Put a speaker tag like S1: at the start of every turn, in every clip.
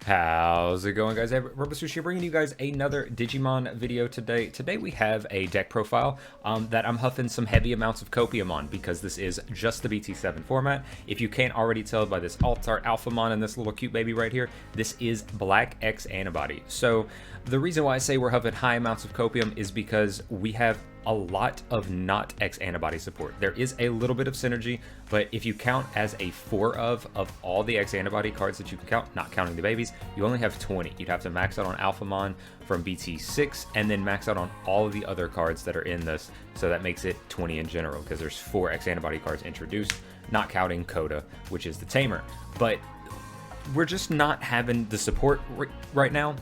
S1: How's it going, guys? Robosushi here, bringing you guys another Digimon video today. Today we have a deck profile that I'm huffing some heavy amounts of Copium on because this is just the BT7 format. If you can't already tell by this Alt-Art Alphamon and this little cute baby right here, this is Black X-Antibody. So the reason why I say we're huffing high amounts of Copium is because we have a lot of not X-Antibody support. There is a little bit of synergy, but if you count as a 4 of all the X-Antibody cards that you can count, not counting the babies, you only have 20. You'd have to max out on Alphamon from BT6 and then max out on all of the other cards that are in this, so that makes it 20 in general because there's 4 X-Antibody cards introduced, not counting Coda, which is the Tamer. But we're just not having the support right now,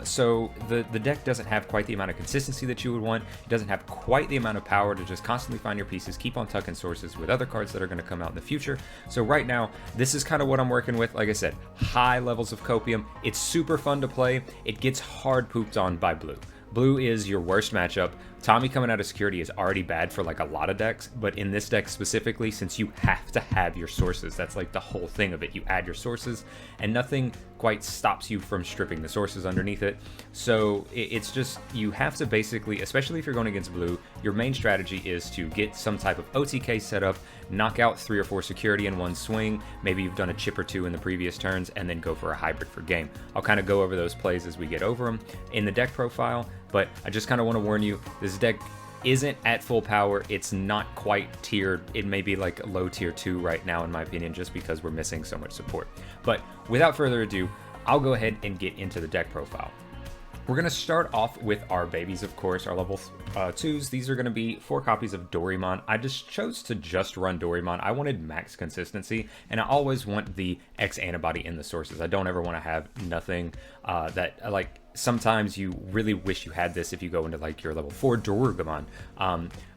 S1: so the deck doesn't have quite the amount of consistency that you would want. It doesn't have quite the amount of power to just constantly find your pieces, keep on tucking sources with other cards that are going to come out in the future. So right now, this is kind of what I'm working with. Like I said, high levels of Copium. It's super fun to play. It gets hard pooped on by Blue. Blue is your worst matchup. Tommy coming out of security is already bad for like a lot of decks, but in this deck specifically, since you have to have your sources, that's like the whole thing of it. You add your sources and nothing quite stops you from stripping the sources underneath it. So it's just, you have to basically, especially if you're going against Blue, your main strategy is to get some type of OTK set up, knock out 3 or 4 security in one swing. Maybe you've done a chip or 2 in the previous turns and then go for a hybrid for game. I'll kind of go over those plays as we get over them in the deck profile, but I just kind of want to warn you, this deck isn't at full power. It's not quite tiered. It may be like low tier 2 right now, in my opinion, just because we're missing so much support. But without further ado, I'll go ahead and get into the deck profile. We're going to start off with our babies, of course, our level 2s. These are going to be 4 copies of Doraemon. I just chose to just run Doraemon. I wanted max consistency, and I always want the X-Antibody in the sources. I don't ever want to have nothing that, like, sometimes you really wish you had this if you go into, like, your level 4 Dorugamon.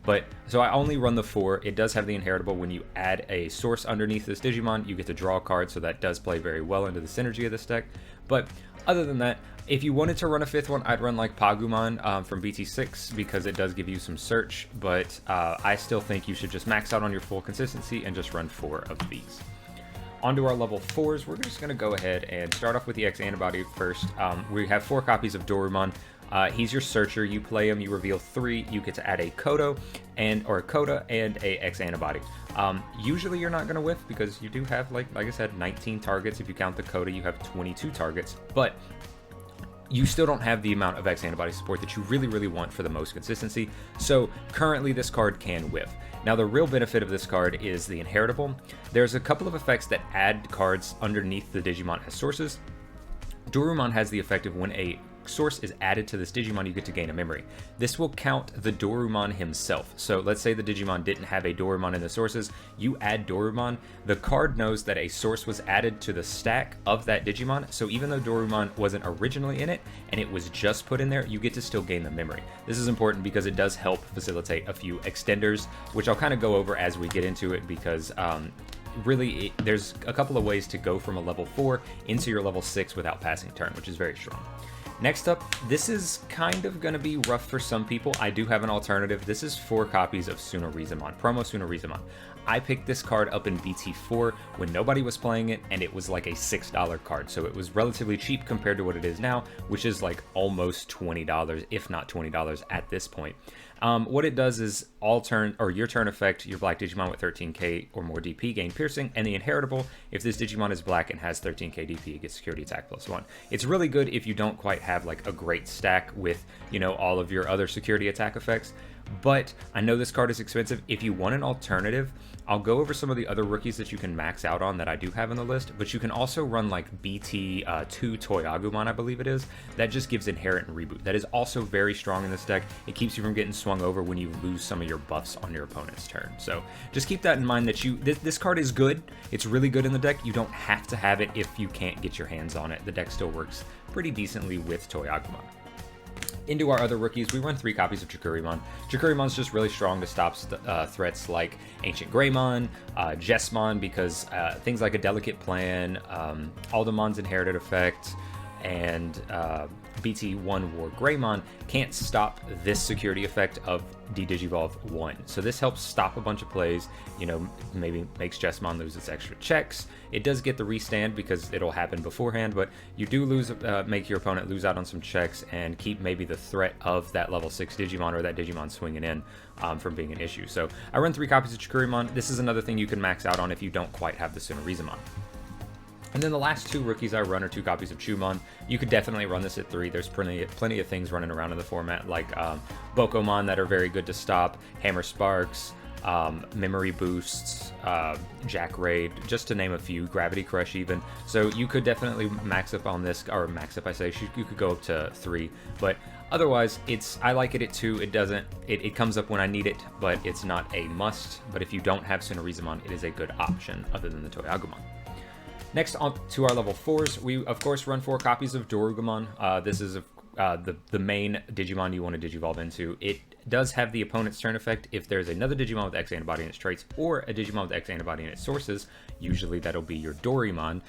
S1: But so I only run the 4. It does have the inheritable. When you add a source underneath this Digimon, you get to draw a card, so that does play very well into the synergy of this deck. But other than that, if you wanted to run a 5th one, I'd run like Pagumon from BT6 because it does give you some search, but I still think you should just max out on your full consistency and just run 4 of these. Onto our level 4s, we're just going to go ahead and start off with the X-Antibody first. We have 4 copies of Dorumon. He's your searcher. You play him, you reveal 3, you get to add a Coda and a X-Antibody. Usually you're not going to whiff because you do have, like I said, 19 targets. If you count the Coda, you have 22 targets, but you still don't have the amount of X-Antibody support that you really want for the most consistency. So currently this card can whiff. Now the real benefit of this card is the inheritable. There's a couple of effects that add cards underneath the Digimon as sources. Dorumon has the effect of when a source is added to this Digimon, you get to gain a memory. This will count the Dorumon himself. So let's say the Digimon didn't have a Dorumon in the sources, you add Dorumon, the card knows that a source was added to the stack of that Digimon, so even though Dorumon wasn't originally in it and it was just put in there, you get to still gain the memory. This is important because it does help facilitate a few extenders, which I'll kind of go over as we get into it, because really there's a couple of ways to go from a level 4 into your level 6 without passing turn, which is very strong. Next up, this is kind of going to be rough for some people. I do have an alternative. This is 4 copies of Tsunorizumon, Promo Tsunorizumon. I picked this card up in BT4 when nobody was playing it, and it was like a $6 card, so it was relatively cheap compared to what it is now, which is like almost $20, if not $20 at this point. What it does is your turn effect, your black Digimon with 13k or more DP gain piercing, and the inheritable, if this Digimon is black and has 13k DP, it gets security attack +1. It's really good if you don't quite have like a great stack with, you know, all of your other security attack effects. But I know this card is expensive. If you want an alternative, I'll go over some of the other rookies that you can max out on that I do have in the list, but you can also run like BT2 Toyagumon, I believe it is. That just gives inherent and reboot. That is also very strong in this deck. It keeps you from getting swung over when you lose some of your buffs on your opponent's turn. So just keep that in mind, that this card is good. It's really good in the deck. You don't have to have it if you can't get your hands on it. The deck still works pretty decently with Toyagumon. Into our other rookies, we run 3 copies of Chikurimon. Chikurimon's just really strong to stop threats like Ancient Greymon, Jessmon, because things like a Delicate Plan, Aldemon's Inherited Effect, and BT1 War Greymon can't stop this security effect of D-Digivolve 1. So this helps stop a bunch of plays, you know, maybe makes Jessmon lose its extra checks. It does get the restand because it'll happen beforehand, but you do lose, make your opponent lose out on some checks and keep maybe the threat of that level 6 Digimon or that Digimon swinging in from being an issue. So I run 3 copies of Chikurimon. This is another thing you can max out on if you don't quite have the Tsunorizumon. And then the last 2 rookies I run are 2 copies of Chumon. You could definitely run this at 3. There's plenty of things running around in the format, like Bokomon that are very good to stop, Hammer Sparks, Memory Boosts, Jack Raid, just to name a few, Gravity Crush even. So you could definitely max up on this, or max up I say, you could go up to 3, but otherwise I like it at 2. It comes up when I need it, but it's not a must. But if you don't have Tsunorizumon, it is a good option other than the Toy Agumon. Next on to our level 4s, we of course run 4 copies of Dorugumon. This is the main Digimon you want to Digivolve into. It does have the opponent's turn effect if there's another Digimon with X-Antibody in its traits or a Digimon with X-Antibody in its sources. Usually that'll be your Dorimon.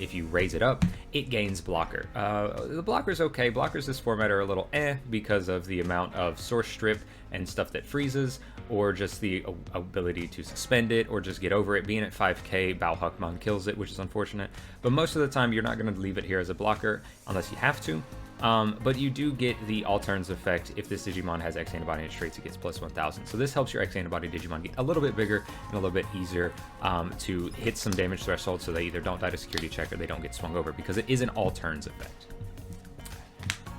S1: If you raise it up, it gains blocker. The blocker's okay. Blockers this format are a little because of the amount of source strip and stuff that freezes, or just the ability to suspend it, or just get over it. Being at 5k, Balhuckmon kills it, which is unfortunate. But most of the time, you're not going to leave it here as a blocker unless you have to. But you do get the All-Turns effect. If this Digimon has X-Antibody in its traits, it gets plus 1000. So this helps your X-Antibody Digimon get a little bit bigger and a little bit easier to hit some damage threshold, so they either don't die to security check or they don't get swung over, because it is an All-Turns effect.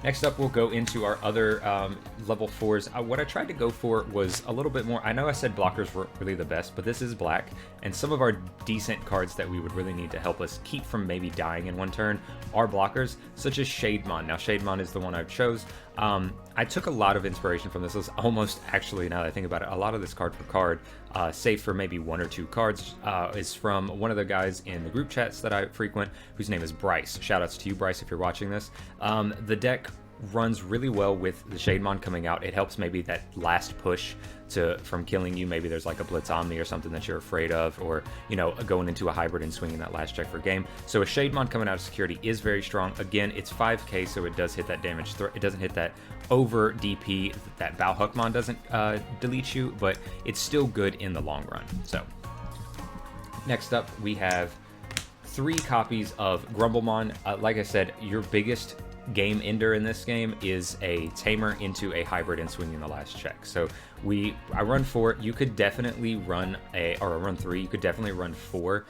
S1: Next up, we'll go into our other level 4s. What I tried to go for was a little bit more. I know I said blockers were really the best, but this is black, and some of our decent cards that we would really need to help us keep from maybe dying in one turn are blockers, such as Shademon. Now, Shademon is the one I chose. I took a lot of inspiration from this. It was almost, actually, now that I think about it, a lot of this card for card, save for maybe 1 or 2 cards, is from one of the guys in the group chats that I frequent, whose name is Bryce. Shoutouts to you, Bryce, if you're watching this. The deck runs really well with the Shademon coming out. It helps maybe that last push from killing you. Maybe there's like a Blitz Omni or something that you're afraid of, or, you know, going into a hybrid and swinging that last check for game. So a Shademon coming out of security is very strong. Again, it's 5k, so it does hit that damage. It doesn't hit that over DP that Balhuckmon doesn't delete you, but it's still good in the long run. So next up, we have 3 copies of Grumblemon. Like I said, your biggest game ender in this game is a tamer into a hybrid and swinging the last check. So I run 4. You could definitely run run 3. You could definitely run 4.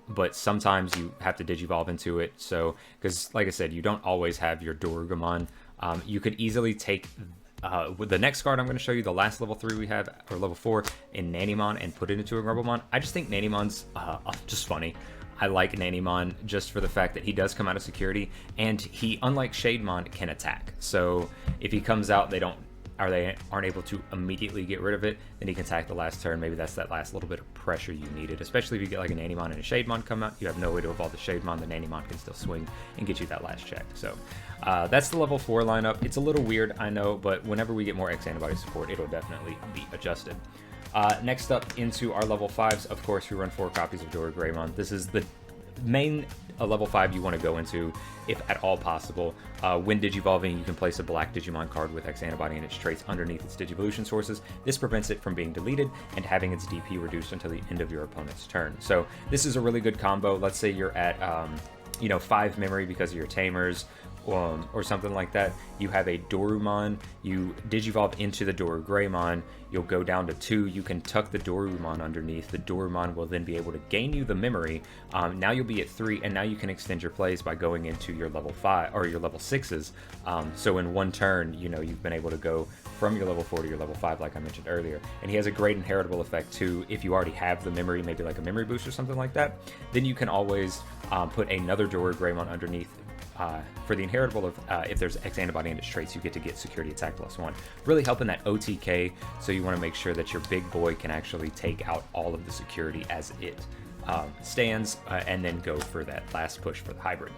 S1: But sometimes you have to Digivolve into it. So, because like I said, you don't always have your Dorugumon. You could easily take with the next card I'm going to show you, the last level 3 we have, or level 4, in Nanimon, and put it into a Grumblemon. I just think Nanimon's just funny. I like Nanimon just for the fact that he does come out of security, and he, unlike Shademon, can attack. So if he comes out, they aren't able to immediately get rid of it, then he can attack the last turn. Maybe that's that last little bit of pressure you needed, especially if you get like a Nanimon and a Shademon come out. You have no way to evolve the Shademon. The Nanimon can still swing and get you that last check. So that's the level 4 lineup. It's a little weird, I know, but whenever we get more X-Antibody support, it'll definitely be adjusted. Next up into our level 5s, of course, we run 4 copies of Dora Greymon. This is the main level 5 you want to go into, if at all possible. When Digivolving, you can place a black Digimon card with X-Antibody and its traits underneath its Digivolution sources. This prevents it from being deleted and having its DP reduced until the end of your opponent's turn. So this is a really good combo. Let's say you're at 5 memory because of your tamers, or something like that. You have a Dorumon, you Digivolve into the Doru Greymon, you'll go down to 2, you can tuck the Dorumon underneath, the Dorumon will then be able to gain you the memory. Now you'll be at 3, and now you can extend your plays by going into your level 5, or your level 6s. So in one turn, you've been able to go from your level 4 to your level 5, like I mentioned earlier. And he has a great inheritable effect too. If you already have the memory, maybe like a memory boost or something like that, then you can always put another Doru Greymon underneath. For the inheritable of if there's X-Antibody in its traits, you get to get security attack +1. Really helping that OTK, so you want to make sure that your big boy can actually take out all of the security as it stands, and then go for that last push for the hybrid.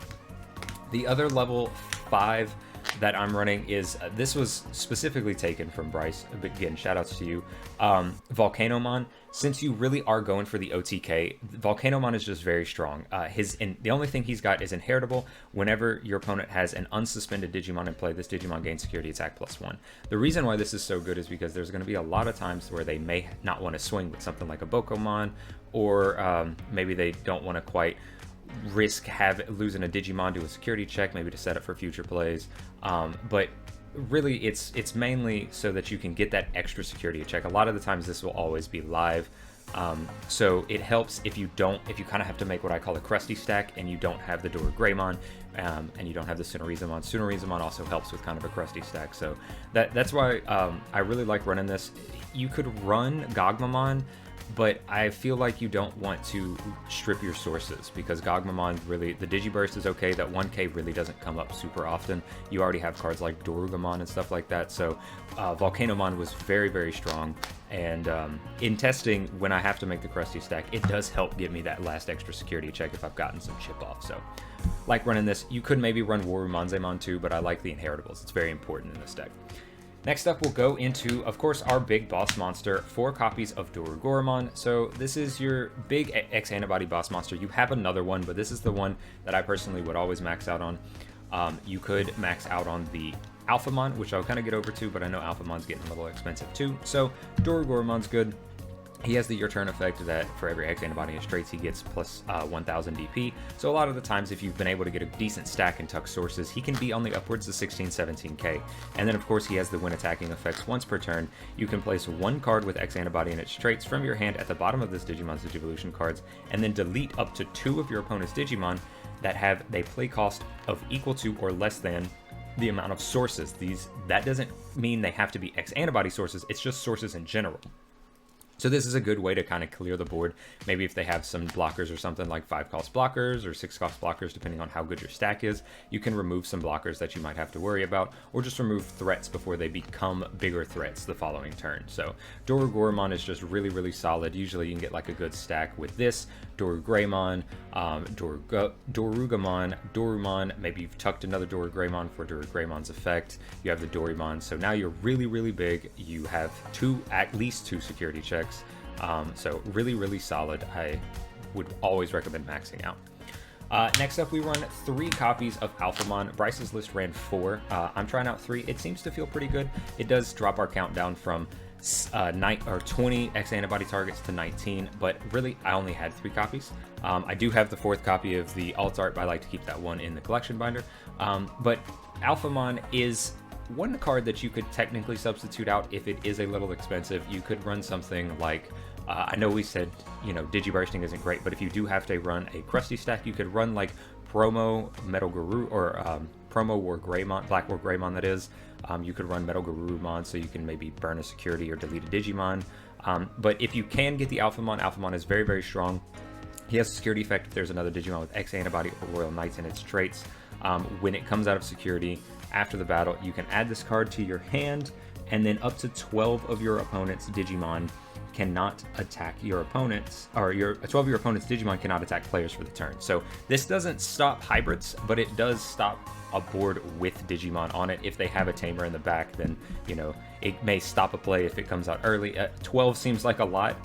S1: The other level 5 that I'm running is, this was specifically taken from Bryce. Again, shout outs to you. Volcanomon. Since you really are going for the OTK, Volcanomon is just very strong. The only thing he's got is inheritable. Whenever your opponent has an unsuspended Digimon in play, this Digimon gains security attack +1. The reason why this is so good is because there's going to be a lot of times where they may not want to swing with something like a Bokomon, or maybe they don't want to quite risk losing a Digimon to a security check, maybe to set up for future plays. But really it's mainly so that you can get that extra security check. A lot of the times this will always be live, so it helps if you kind of have to make what I call a crusty stack and you don't have the Dora Greymon, and you don't have the Tsunorizamon. Tsunorizamon also helps with kind of a crusty stack, so that's why I really like running this. You could run Gogmamon, but I feel like you don't want to strip your sources, because Gogmamon really, the Digiburst is okay, that 1k really doesn't come up super often. You already have cards like Dorugamon and stuff like that, so Volcanomon was very, very strong, and in testing, when I have to make the crusty stack, it does help give me that last extra security check if I've gotten some chip off, so like running this. You could maybe run Warumanzemon too, but I like the inheritables. It's very important in this deck. Next up, we'll go into, of course, our big boss monster, 4 copies of Dorugoromon. So this is your big X-Antibody boss monster. You have another one, but this is the one that I personally would always max out on. You could max out on the Alphamon, which I'll kind of get over to, but I know Alphamon's getting a little expensive too. So Dorugoromon's good. He has the Your Turn effect that for every X-Antibody in straights, he gets plus 1000 DP. So a lot of the times, if you've been able to get a decent stack in Tuck sources, he can be on the upwards of 16-17k. And then, of course, he has the when attacking effects once per turn. You can place 1 card with X-Antibody and its traits from your hand at the bottom of this Digimon's Digivolution cards, and then delete up to 2 of your opponent's Digimon that have a play cost of equal to or less than the amount of sources. That doesn't mean they have to be X-Antibody sources, it's just sources in general. So this is a good way to kind of clear the board. Maybe if they have some blockers or something like 5-cost blockers or 6-cost blockers, depending on how good your stack is, you can remove some blockers that you might have to worry about, or just remove threats before they become bigger threats the following turn. So Dorugoromon is just really, really solid. Usually you can get like a good stack with this, Dorugreymon, Dorugamon, Dorumon. Maybe you've tucked another Dorugreymon for Dorugreymon's effect. You have the Dorimon, so now you're really, really big. You have at least two security checks. So really, really solid. I would always recommend maxing out. Next up, we run 3 copies of Alphamon. Bryce's list ran 4. I'm trying out 3. It seems to feel pretty good. It does drop our count down from 20 X-Antibody targets to 19, but really, I only had 3 copies. I do have the 4th copy of the alt art, but I like to keep that one in the collection binder. But Alphamon is one card that you could technically substitute out if it is a little expensive. You could run something like, I know we said, Digibursting isn't great, but if you do have to run a crusty stack, you could run like Promo Metal Guru, or Promo War Greymon, Black War Greymon that is. You could run Metal Garurumon, so you can maybe burn a security or delete a Digimon. But if you can get the Alphamon, Alphamon is very, very strong. He has a security effect if there's another Digimon with X-Antibody or Royal Knights in its traits. When it comes out of security, after the battle, you can add this card to your hand, and then up to 12 of your opponent's Digimon cannot attack your opponents, or 12 of your opponent's Digimon cannot attack players for the turn. So this doesn't stop hybrids, but it does stop a board with Digimon on it. If they have a tamer in the back, then it may stop a play if it comes out early. 12 seems like a lot,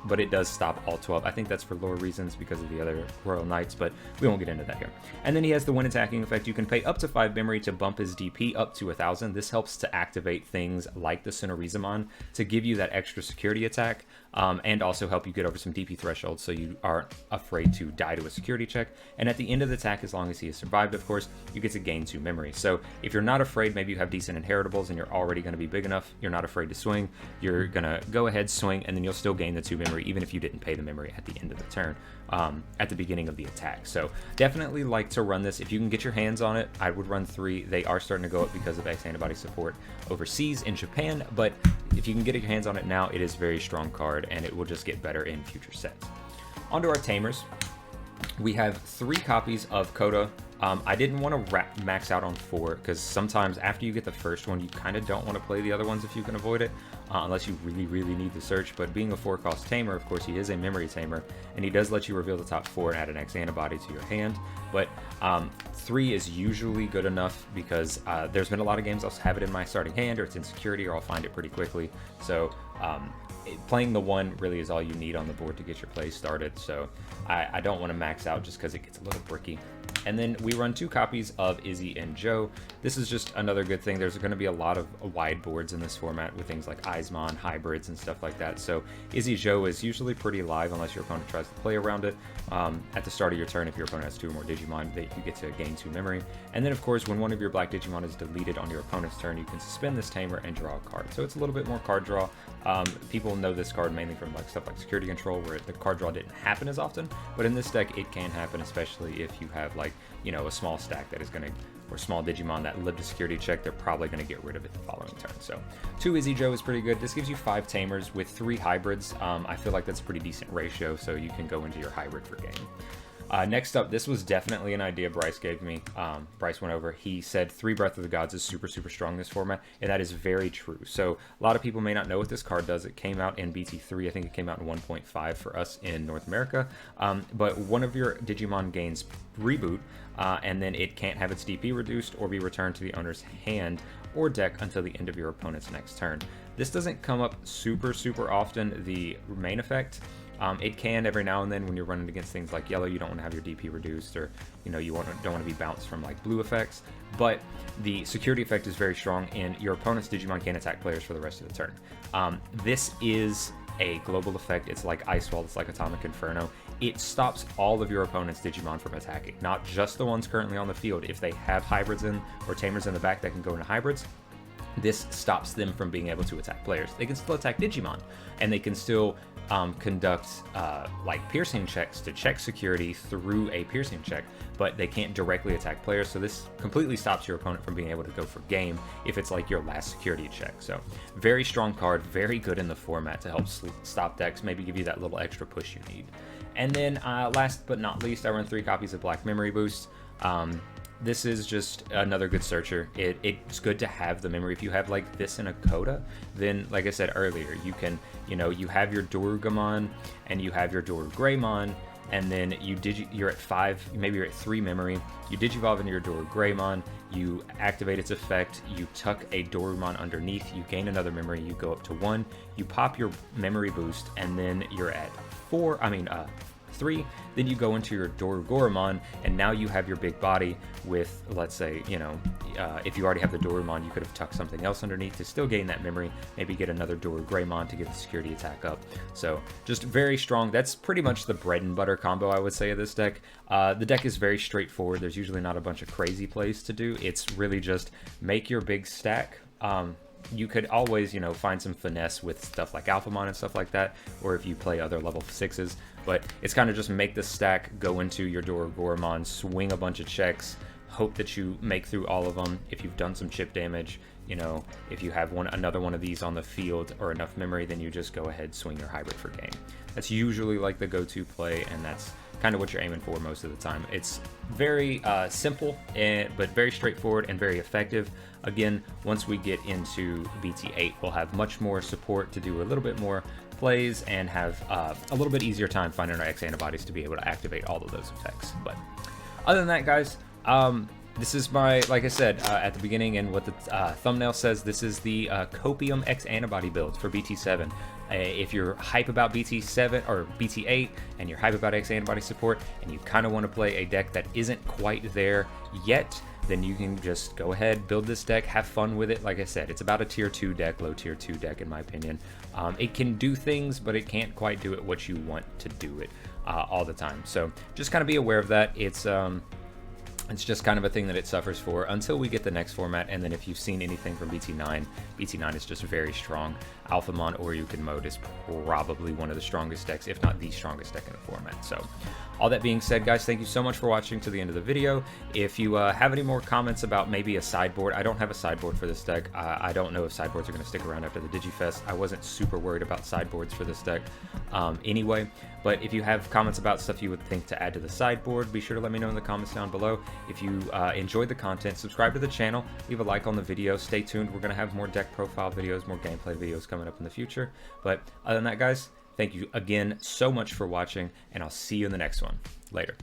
S1: but it does stop all 12. I think that's for lore reasons because of the other Royal Knights, but we won't get into that here. And then he has the when attacking effect. You can pay up to 5 memory to bump his DP up to 1000. This helps to activate things like the Tsunorizamon to give you that extra security attack, and also help you get over some DP thresholds so you aren't afraid to die to a security check. And at the end of the attack, as long as he has survived, of course, you get to gain 2 memory. So if you're not afraid, maybe you have decent inheritables and you're already going to be big enough, you're not afraid to swing, you're going to go ahead, swing, and then you'll still gain the 2 memory even if you didn't pay the memory at the end of the turn, at the beginning of the attack. So definitely like to run this. If you can get your hands on it, I would run 3. They are starting to go up because of X-Antibody support overseas in Japan, but if you can get your hands on it now, it is a very strong card, and it will just get better in future sets. Onto our tamers. We have 3 copies of Coda. I didn't want to max out on 4 because sometimes after you get the first one, you kind of don't want to play the other ones if you can avoid it, unless you really need the search. But being a 4-cost tamer, of course, he is a memory tamer, and he does let you reveal the top 4 and add an X-Antibody to your hand. But 3 is usually good enough because there's been a lot of games I'll have it in my starting hand, or it's in security, or I'll find it pretty quickly. So playing the 1 really is all you need on the board to get your play started. So I don't want to max out just because it gets a little bricky. And then we run 2 copies of Izzy and Joe. This is just another good thing. There's going to be a lot of wide boards in this format with things like Eismon, hybrids, and stuff like that. So Izzy Joe is usually pretty live unless your opponent tries to play around it. At the start of your turn, if your opponent has 2 or more Digimon, you get to gain 2 memory. And then, of course, when one of your black Digimon is deleted on your opponent's turn, you can suspend this tamer and draw a card. So it's a little bit more card draw. People know this card mainly from like stuff like security control, where the card draw didn't happen as often. But in this deck, it can happen, especially if you have like, you know, a small stack that is going to, or small Digimon that lived a security check, they're probably going to get rid of it the following turn. So 2 Izzy Joe is pretty good. This gives you 5 tamers with 3 hybrids. I feel like that's a pretty decent ratio, so you can go into your hybrid for game. Next up, this was definitely an idea Bryce gave me. Bryce went over. He said 3 Breath of the Gods is super strong in this format, and that is very true. So a lot of people may not know what this card does. It came out in BT3. I think it came out in 1.5 for us in North America. But one of your Digimon gains reboot, and then it can't have its DP reduced or be returned to the owner's hand or deck until the end of your opponent's next turn. This doesn't come up super often, the main effect. It can every now and then when you're running against things like yellow. You don't want to have your DP reduced, or you know, don't want to be bounced from like blue effects. But the security effect is very strong, and your opponent's Digimon can't attack players for the rest of the turn. This is a global effect. It's like Ice Wall. It's like Atomic Inferno. It stops all of your opponent's Digimon from attacking, not just the ones currently on the field. If they have hybrids in or tamers in the back that can go into hybrids, this stops them from being able to attack players. They can still attack Digimon, and they can still conduct like piercing checks to check security through a piercing check, but they can't directly attack players. So this completely stops your opponent from being able to go for game if it's like your last security check. So very strong card, very good in the format to help stop decks, maybe give you that little extra push you need. And then last but not least, I run 3 copies of Black Memory Boost. This is just another good searcher. It's good to have the memory. If you have like this in a Coda, then like I said earlier, you can, you know, you have your Dorugamon and you have your Dorugraymon, and then you're at 5, maybe you're at 3 memory. You Digivolve into your Dorugraymon, you activate its effect, you tuck a Dorumon underneath, you gain another memory, you go up to 1, you pop your memory boost, and then you're at 3, then you go into your Dorugoromon, and now you have your big body with, let's say, you know, if you already have the Dorumon, you could have tucked something else underneath to still gain that memory, maybe get another Dorugraymon to get the security attack up. So just very strong. That's pretty much the bread and butter combo, I would say, of this deck. The deck is very straightforward. There's usually not a bunch of crazy plays to do. It's really just make your big stack. You could always, you know, find some finesse with stuff like Alphamon and stuff like that, or if you play other level 6s, but it's kind of just make the stack, go into your Dorugoromon, swing a bunch of checks, hope that you make through all of them. If you've done some chip damage, you know, if you have another one of these on the field or enough memory, then you just go ahead, swing your hybrid for game. That's usually like the go-to play, and that's kind of what you're aiming for most of the time. It's very simple, but very straightforward and very effective. Again, once we get into BT8, we'll have much more support to do a little bit more plays and have a little bit easier time finding our X-Antibodies to be able to activate all of those effects. But other than that, guys, this is my, like I said at the beginning, and what the thumbnail says, this is the Copium X-Antibody build for BT7. If you're hype about BT7 or BT8 and you're hype about X-Antibody support and you kind of want to play a deck that isn't quite there yet, then you can just go ahead, build this deck, have fun with it. Like I said, it's about a tier 2 deck, low tier 2 deck in my opinion. It can do things, but it can't quite do it what you want to do it all the time. So just kind of be aware of that. It's It's just kind of a thing that it suffers for until we get the next format. And then if you've seen anything from BT9, BT9 is just very strong. Alphamon Oryukin mode is probably one of the strongest decks, if not the strongest deck in the format. So all that being said, guys, thank you so much for watching to the end of the video. If you have any more comments about maybe a sideboard, I don't have a sideboard for this deck. I don't know if sideboards are going to stick around after the DigiFest. I wasn't super worried about sideboards for this deck anyway. But if you have comments about stuff you would think to add to the sideboard, be sure to let me know in the comments down below. If you enjoyed the content, subscribe to the channel, leave a like on the video, stay tuned. We're going to have more deck profile videos, more gameplay videos coming up in the future. But other than that, guys, thank you again so much for watching, and I'll see you in the next one. Later.